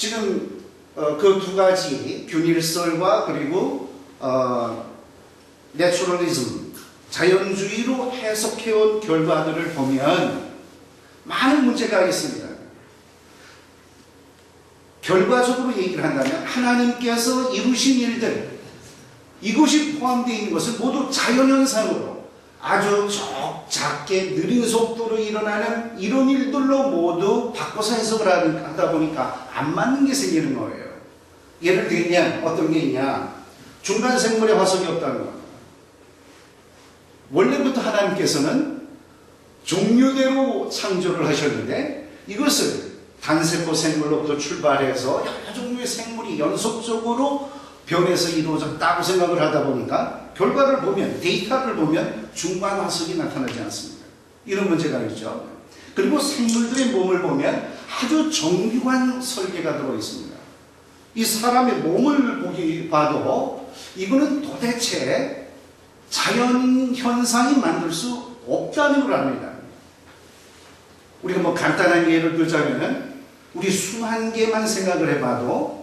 지금 그 두 가지 균일설과 그리고 내추럴리즘, 자연주의로 해석해온 결과들을 보면 많은 문제가 있습니다. 결과적으로 얘기를 한다면 하나님께서 이루신 일들, 이것이 포함되어 있는 것은 모두 자연현상으로 아주 작게 느린 속도로 일어나는 이런 일들로 모두 바꿔서 해석을 하다 보니까 안 맞는 게 생기는 거예요. 예를 들면 어떤 게 있냐, 중간 생물에 화석이 없다는 겁니다. 원래부터 하나님께서는 종류대로 창조를 하셨는데 이것을 단세포 생물로부터 출발해서 여러 종류의 생물이 연속적으로 변해서 이루어졌다고 생각을 하다 보니까 결과를 보면, 데이터를 보면 중간 화석이 나타나지 않습니다. 이런 문제가 있죠. 그리고 생물들의 몸을 보면 아주 정교한 설계가 들어 있습니다. 이 사람의 몸을 봐도 이거는 도대체 자연 현상이 만들 수 없다는 걸 압니다. 우리가 뭐 간단한 예를 들자면은 우리 숨 한 개만 생각을 해봐도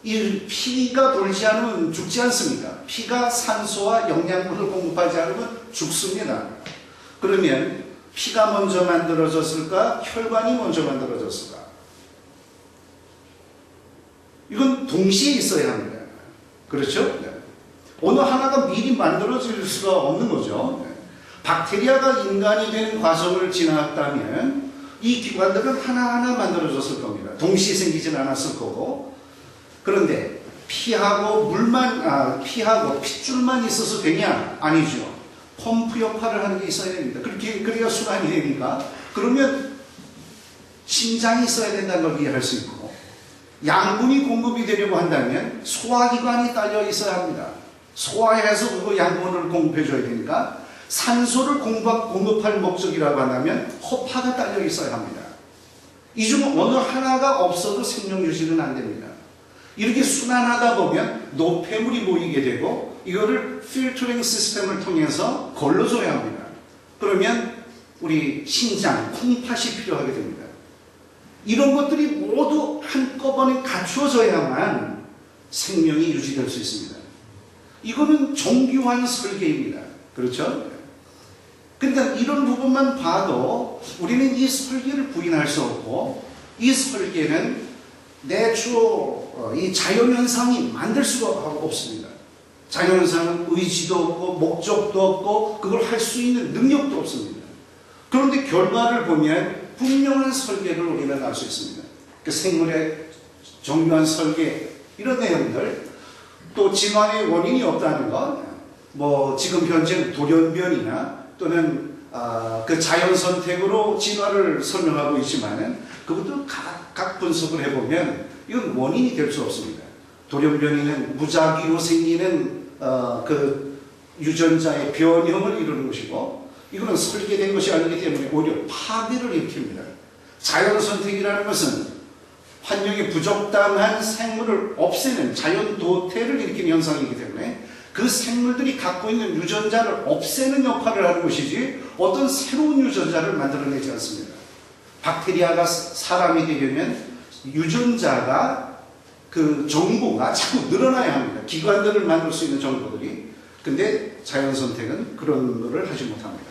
이 피가 돌지 않으면 죽지 않습니까? 피가 산소와 영양분을 공급하지 않으면 죽습니다. 그러면 피가 먼저 만들어졌을까? 혈관이 먼저 만들어졌을까? 이건 동시에 있어야 합니다. 그렇죠? 네. 어느 하나가 미리 만들어질 수가 없는 거죠. 네. 박테리아가 인간이 되는 과정을 지났다면 이 기관들은 하나하나 만들어졌을 겁니다. 동시에 생기진 않았을 거고. 그런데 피하고 피하고 핏줄만 있어서 되냐? 아니죠. 펌프 역할을 하는 게 있어야 됩니다. 그래야 순환이 되니까. 그러면 심장이 있어야 된다는 걸 이해할 수 있고, 양분이 공급이 되려고 한다면 소화기관이 딸려 있어야 합니다. 소화해서 그 양분을 공급해 줘야 되니까 산소를 공급할 목적이라고 한다면 허파가 딸려 있어야 합니다. 이 중 어느 하나가 없어도 생명 유지는 안 됩니다. 이렇게 순환하다 보면 노폐물이 모이게 되고 이거를 필터링 시스템을 통해서 걸러줘야 합니다. 그러면 우리 신장, 콩팥이 필요하게 됩니다. 이런 것들이 모두 한꺼번에 갖추어져야만 생명이 유지될 수 있습니다. 이거는 정교한 설계입니다. 그렇죠? 그러니까 이런 부분만 봐도 우리는 이 설계를 부인할 수 없고, 이 설계는 이 자연현상이 만들 수가 없습니다. 자연현상은 의지도 없고 목적도 없고 그걸 할 수 있는 능력도 없습니다. 그런데 결과를 보면 분명한 설계를 우리는 알 수 있습니다. 그 생물의 정교한 설계, 이런 내용들, 또 진화의 원인이 없다는 것, 뭐 지금 현재 돌연변이나 또는 그 자연 선택으로 진화를 설명하고 있지만은 그것도 각 분석을 해보면 이건 원인이 될 수 없습니다. 돌연변이는 무작위로 생기는 그 유전자의 변형을 이루는 것이고, 이거는 설계된 것이 아니기 때문에 오히려 파괴를 일으킵니다. 자연 선택이라는 것은 환경에 부적당한 생물을 없애는 자연 도태를 일으키는 현상이기 때문에 그 생물들이 갖고 있는 유전자를 없애는 역할을 하는 것이지 어떤 새로운 유전자를 만들어내지 않습니다. 박테리아가 사람이 되려면 유전자가 그 정보가 자꾸 늘어나야 합니다. 기관들을 만들 수 있는 정보들이. 근데 자연선택은 그런 거를 하지 못합니다.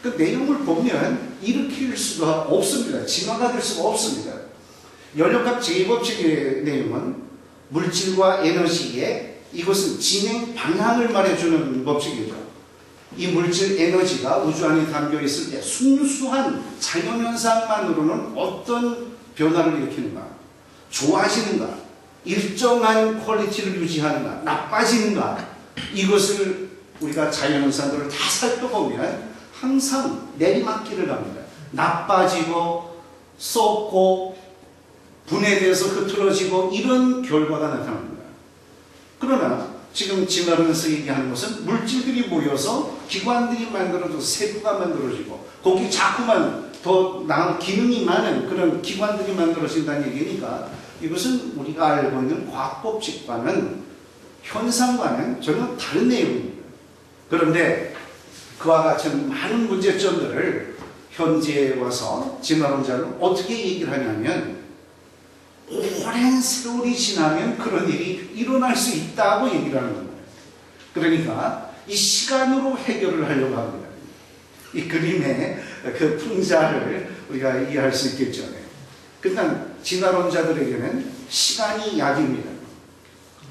그 내용을 보면 일으킬 수가 없습니다. 진화가 될 수가 없습니다. 연력학 제2법칙의 내용은 물질과 에너지의 이것은 진행 방향을 말해주는 법칙이죠. 이 물질 에너지가 우주 안에 담겨 있을 때 순수한 자연현상만으로는 어떤 변화를 일으키는가, 좋아지는가, 일정한 퀄리티를 유지하는가, 나빠지는가, 이것을 우리가 자연현상들을 다 살펴보면 항상 내리막길을 갑니다. 나빠지고 썩고 분해돼서 흐트러지고 이런 결과가 나타납니다. 그러나 지금 진화론에서 얘기하는 것은 물질들이 모여서 기관들이 만들어져서 세포가 만들어지고 거기 자꾸만 더 나은 기능이 많은 그런 기관들이 만들어진다는 얘기니까 이것은 우리가 알고 있는 과학법칙과는 현상과는 전혀 다른 내용입니다. 그런데 그와 같은 많은 문제점들을 현재에 와서 진화론자는 어떻게 얘기를 하냐면 오래 오랜 세월이 지나면 그런 일이 일어날 수 있다고 얘기를 하는 겁니다. 그러니까 이 시간으로 해결을 하려고 합니다. 이 그림의 그 풍자를 우리가 이해할 수 있겠죠. 그러니까 진화론자들에게는 시간이 약입니다.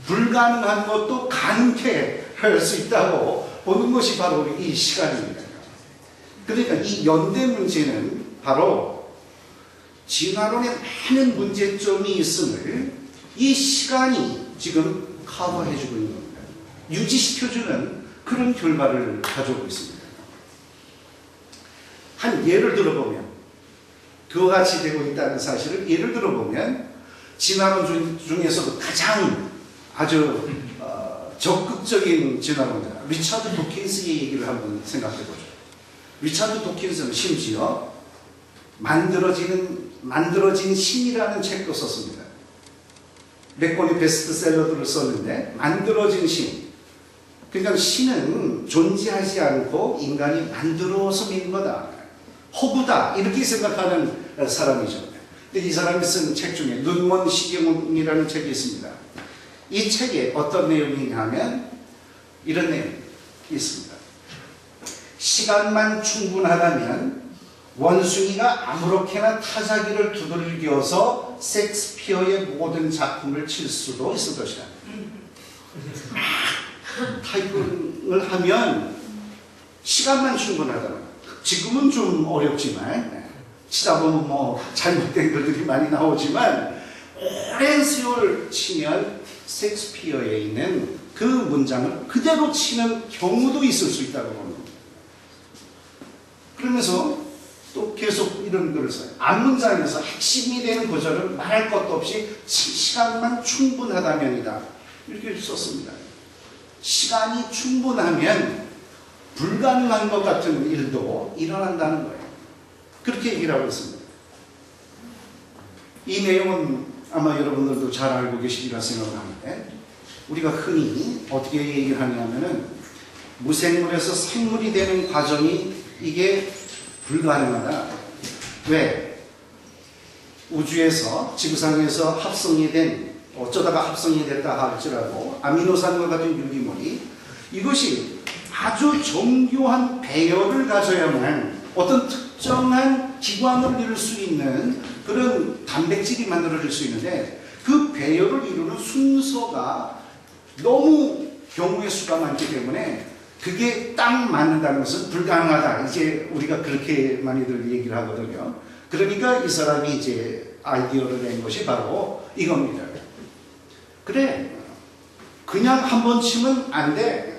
불가능한 것도 가능케 할 수 있다고 보는 것이 바로 이 시간입니다. 그러니까 이 연대 문제는 바로 진화론에 많은 문제점이 있음을 이 시간이 지금 커버해주고 있는 겁니다. 유지시켜주는 그런 결과를 가져오고 있습니다. 한 예를 들어보면 그와 같이 되고 있다는 사실을 예를 들어보면 진화론 중에서도 가장 아주 적극적인 진화론자 리차드 도킨스의 얘기를 한번 생각해보죠. 리차드 도킨스는 심지어 만들어진 신이라는 책도 썼습니다. 몇 권의 베스트셀러들을 썼는데 만들어진 신. 그러니까 신은 존재하지 않고 인간이 만들어서 믿는 거다. 허구다. 이렇게 생각하는 사람이죠. 근데 이 사람이 쓴 책 중에 눈먼 시경이라는 책이 있습니다. 이 책에 어떤 내용이냐면 이런 내용이 있습니다. 시간만 충분하다면 원숭이가 아무렇게나 타자기를 두들겨서 섹스피어의 모든 작품을 칠 수도 있을 것이다. 타이핑을 하면 시간만 충분하다면 지금은 좀 어렵지만 치다 보면 뭐 잘못된 글들이 많이 나오지만 오랜 세월 치면 섹스피어에 있는 그 문장을 그대로 치는 경우도 있을 수 있다고 합니다. 그러면서 또 계속 이런 글을 써요. 앞문장에서 핵심이 되는 구절은 말할 것도 없이 시간만 충분하다면이다. 이렇게 썼습니다. 시간이 충분하면 불가능한 것 같은 일도 일어난다는 거예요. 그렇게 얘기를 하고 있습니다. 이 내용은 아마 여러분들도 잘 알고 계시리라 생각을 하는데 우리가 흔히 어떻게 얘기를 하냐면은 무생물에서 생물이 되는 과정이 이게 불가능하다. 왜? 우주에서 지구상에서 합성이 된 어쩌다가 합성이 됐다 할지라도 아미노산과 같은 유기물이 이것이 아주 정교한 배열을 가져야만 어떤 특정한 기관을 이룰 수 있는 그런 단백질이 만들어질 수 있는데 그 배열을 이루는 순서가 너무 경우의 수가 많기 때문에 그게 딱 맞는다는 것은 불가능하다. 이제 우리가 그렇게 많이들 얘기를 하거든요. 그러니까 이 사람이 이제 아이디어를 낸 것이 바로 이겁니다. 그래, 그냥 한 번 치면 안 돼.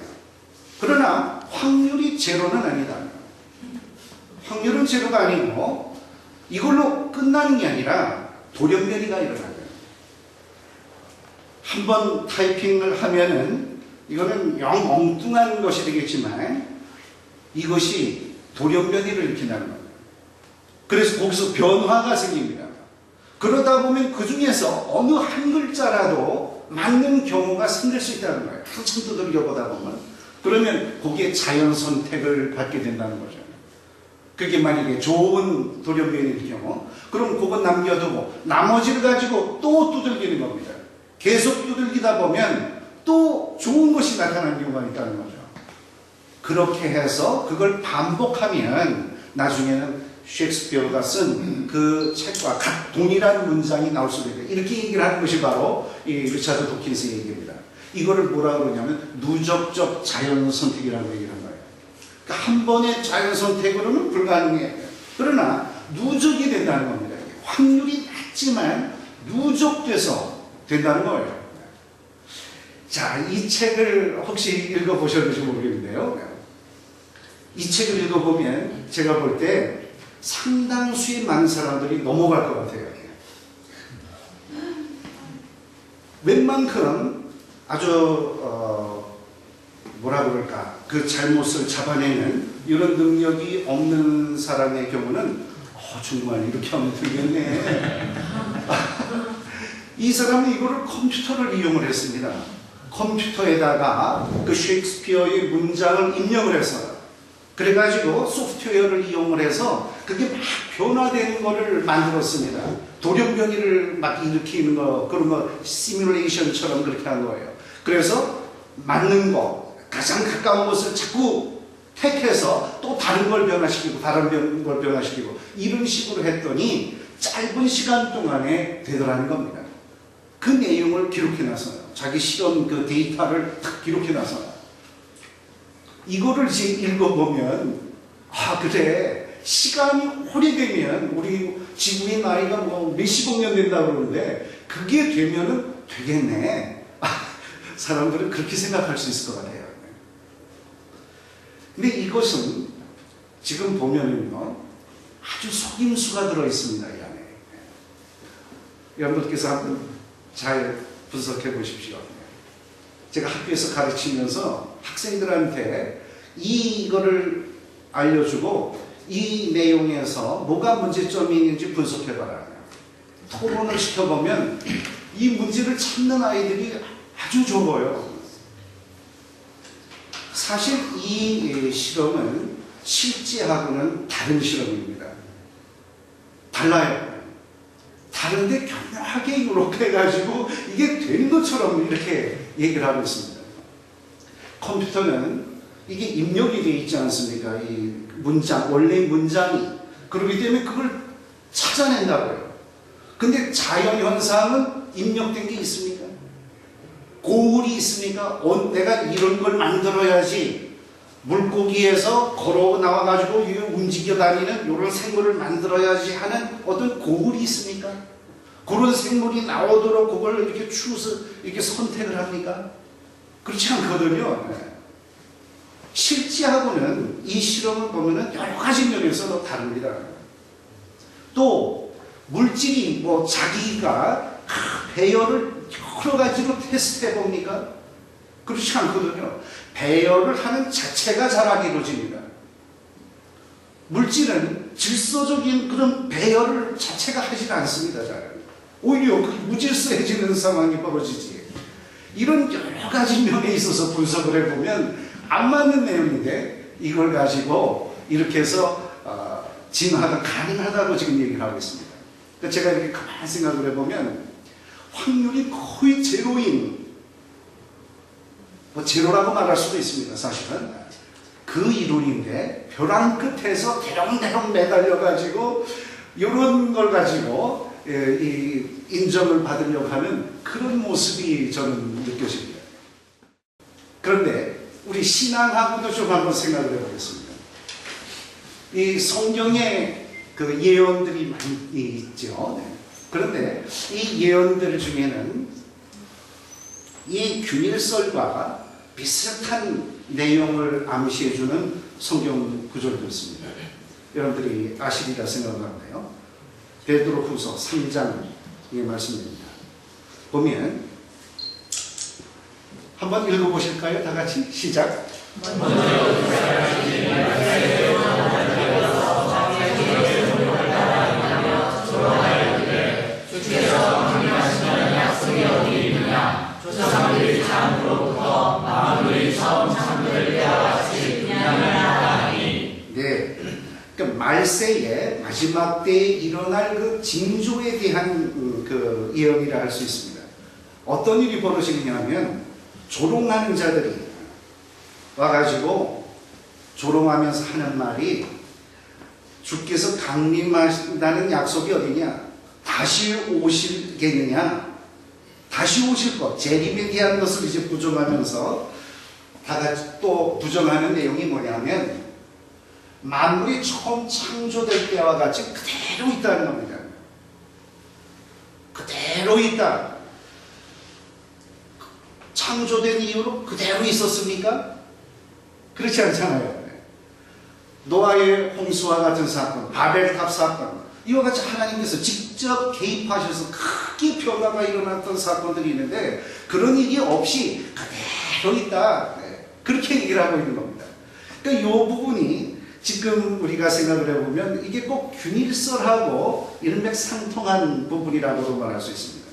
그러나 확률이 제로는 아니다. 확률은 제로가 아니고 이걸로 끝나는 게 아니라 돌연변이가 일어나요. 한 번 타이핑을 하면은 이거는 영 엉뚱한 것이 되겠지만 이것이 돌연변이를 일으킨다는 겁니다. 그래서 거기서 변화가 생깁니다. 그러다 보면 그 중에서 어느 한 글자라도 맞는 경우가 생길 수 있다는 거예요. 한참 두들겨보다 보면. 그러면 거기에 자연 선택을 받게 된다는 거죠. 그게 만약에 좋은 돌연변이일 경우, 그럼 그건 남겨두고 나머지를 가지고 또 두들기는 겁니다. 계속 두들기다 보면 또 좋은 것이 나타나는 경우가 있다는 거죠. 그렇게 해서 그걸 반복하면 나중에는 셰익스피어가 쓴 그 책과 동일한 문장이 나올 수도 있다. 이렇게 얘기를 하는 것이 바로 이 리차드 도킨스의 얘기입니다. 이거를 뭐라 그러냐면 누적적 자연 선택이라고 얘기를 한 거예요. 그러니까 한 번의 자연 선택으로는 불가능해요. 그러나 누적이 된다는 겁니다. 확률이 낮지만 누적돼서 된다는 거예요. 자, 이 책을 혹시 읽어보셨는지 모르겠는데요. 이 책을 읽어보면 제가 볼 때 상당수의 많은 사람들이 넘어갈 것 같아요. 웬만큼 아주 뭐라 그럴까, 그 잘못을 잡아내는 이런 능력이 없는 사람의 경우는 정말 이렇게 하면 되겠네. 이 사람은 이거를 컴퓨터를 이용을 했습니다. 컴퓨터에다가 그 셰익스피어의 문장을 입력을 해서 그래가지고 소프트웨어를 이용을 해서 그게 막 변화되는 거를 만들었습니다. 돌연변이를 막 일으키는 거, 그런 거 시뮬레이션처럼 그렇게 한 거예요. 그래서 맞는 거, 가장 가까운 것을 자꾸 택해서 또 다른 걸 변화시키고 다른 걸 변화시키고 이런 식으로 했더니 짧은 시간 동안에 되더라는 겁니다. 그 내용을 기록해놨어요. 자기 실험 그 데이터를 딱 기록해놨어요. 이거를 지금 읽어보면 아 그래 시간이 오래되면 우리 지구의 나이가 뭐 몇십억 년 된다고 그러는데 그게 되면은 되겠네. 사람들은 그렇게 생각할 수 있을 것 같아요. 근데 이것은 지금 보면은요 아주 속임수가 들어있습니다. 이 안에. 여러분께서 한번 잘 분석해 보십시오. 제가 학교에서 가르치면서 학생들한테 이거를 알려주고 이 내용에서 뭐가 문제점이 있는지 분석해봐라. 토론을 시켜보면 이 문제를 찾는 아이들이 아주 적어요. 사실 이 실험은 실제하고는 다른 실험입니다. 달라요. 다른데 교묘하게 이렇게 해가지고 이게 되는 것처럼 이렇게 얘기를 하고 있습니다. 컴퓨터는 이게 입력이 되어 있지 않습니까? 이 문장, 원래 문장이. 그렇기 때문에 그걸 찾아낸다고요. 근데 자연현상은 입력된 게 있습니까? 고울이 있습니까? 내가 이런 걸 만들어야지 물고기에서 걸어 나와가지고 움직여 다니는 이런 생물을 만들어야지 하는 어떤 고울이 있습니까? 그런 생물이 나오도록 그걸 이렇게 추서 이렇게 선택을 합니까? 그렇지 않거든요. 실제하고는 이 실험을 보면은 여러 가지 면에서 다릅니다. 또 물질이 뭐 자기가 배열을 여러 가지로 테스트해 봅니까? 그렇지 않거든요. 배열을 하는 자체가 잘하게 이루어집니다. 물질은 질서적인 그런 배열을 자체가 하지 않습니다. 잘. 오히려 무질서해지는 상황이 벌어지지. 이런 여러 가지 면에 있어서 분석을 해보면 안 맞는 내용인데 이걸 가지고 이렇게 해서 진화가 가능하다고 지금 얘기를 하고 있습니다. 그러니까 제가 이렇게 가만히 생각을 해보면 확률이 거의 제로인, 뭐 제로라고 말할 수도 있습니다. 사실은 그 이론인데 벼랑 끝에서 대롱대롱 매달려가지고 이런 걸 가지고 이 인정을 받으려고 하는 그런 모습이 저는 느껴집니다. 그런데 우리 신앙하고도 좀 한번 생각을 해보겠습니다. 이 성경에 그 예언들이 많이 있죠. 그런데 이 예언들 중에는 이 균일설과 비슷한 내용을 암시해주는 성경 구절도 있습니다. 여러분들이 아시리라 생각하나요? 베드로후서 3장의 말씀입니다. 보면 한번 읽어보실까요? 다 같이 시작. 조상들이 참으로부터 만물이 처음 창조될 때와 같이 그냥을 하나니. 네, 그러니까 말세에 마지막 때에 일어날 그 징조에 대한 그 예언이라 할 수 있습니다. 어떤 일이 벌어지느냐면 조롱하는 자들이 와가지고 조롱하면서 하는 말이 주께서 강림하신다는 약속이 어디냐? 다시 오시겠느냐? 다시 오실 것, 재림에 대한 것을 이제 부정하면서 다 같이 또 부정하는 내용이 뭐냐면 만물이 처음 창조될 때와 같이 그대로 있다는 겁니다. 그대로 있다. 창조된 이후로 그대로 있었습니까? 그렇지 않잖아요. 노아의 홍수와 같은 사건, 바벨탑 사건, 이와 같이 하나님께서 직접 개입하셔서 크게 변화가 일어났던 사건들이 있는데 그런 일이 없이 그대로 있다. 그렇게 얘기를 하고 있는 겁니다. 그러니까 이 부분이 지금 우리가 생각을 해보면 이게 꼭 균일설하고 일맥상통한 부분이라고도 말할 수 있습니다.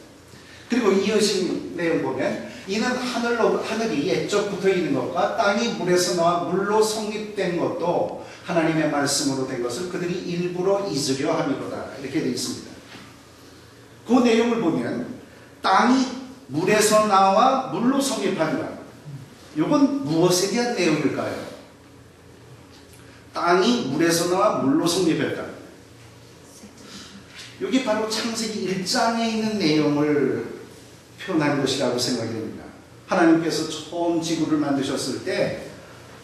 그리고 이어진 내용 보면 이는 하늘이 옛적 붙어 있는 것과 땅이 물에서 나와 물로 성립된 것도 하나님의 말씀으로 된 것을 그들이 일부러 잊으려 함이로다. 이렇게 되어 있습니다. 그 내용을 보면 땅이 물에서 나와 물로 성립한다. 이건 무엇에 대한 내용일까요? 땅이 물에서 나와 물로 성립했다. 여기 바로 창세기 1장에 있는 내용을 표현한 것이라고 생각이 됩니다. 하나님께서 처음 지구를 만드셨을 때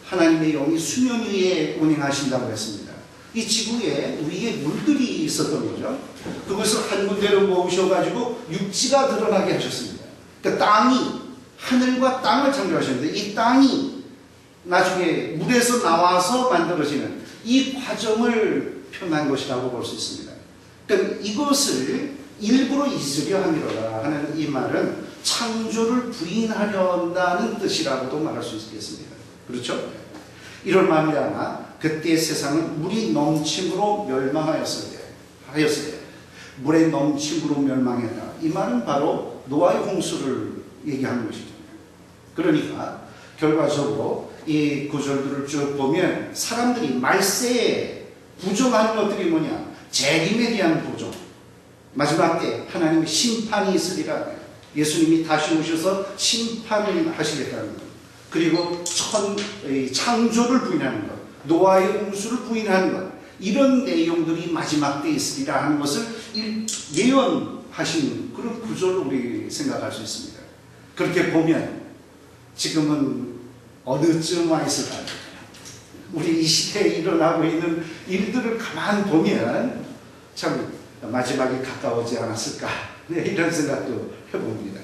하나님의 영이 수면 위에 운행하신다고 했습니다. 이 지구에 위에 물들이 있었던 거죠. 그것을 한 군데로 모으셔가지고 육지가 드러나게 하셨습니다. 그러니까 땅이, 하늘과 땅을 창조하셨는데 이 땅이 나중에 물에서 나와서 만들어지는 이 과정을 표현한 것이라고 볼 수 있습니다. 그러니까 이것을 일부러 잊으려 함이로다 하는 이 말은 창조를 부인하려 한다는 뜻이라고도 말할 수 있겠습니다. 그렇죠? 이를 말미암아 그때 세상은 물이 넘침으로 멸망하였을 때 물의 넘침으로 멸망했다. 이 말은 바로 노아의 홍수를 얘기하는 것이죠. 그러니까 결과적으로 이 구절들을 쭉 보면 사람들이 말세에 부정하는 것들이 뭐냐? 재림에 대한 부정. 마지막 때 하나님의 심판이 있으리라. 예수님이 다시 오셔서 심판을 하시겠다는 것. 그리고 창조를 부인하는 것. 노아의 홍수를 부인하는 것. 이런 내용들이 마지막 때 있으리라 하는 것을 예언하신 그런 구절로 우리 생각할 수 있습니다. 그렇게 보면 지금은 어느쯤 와 있을까요? 우리 이 시대에 일어나고 있는 일들을 가만 보면 참 마지막이 가까워지 않았을까? 네, 이런 생각도 해봅니다.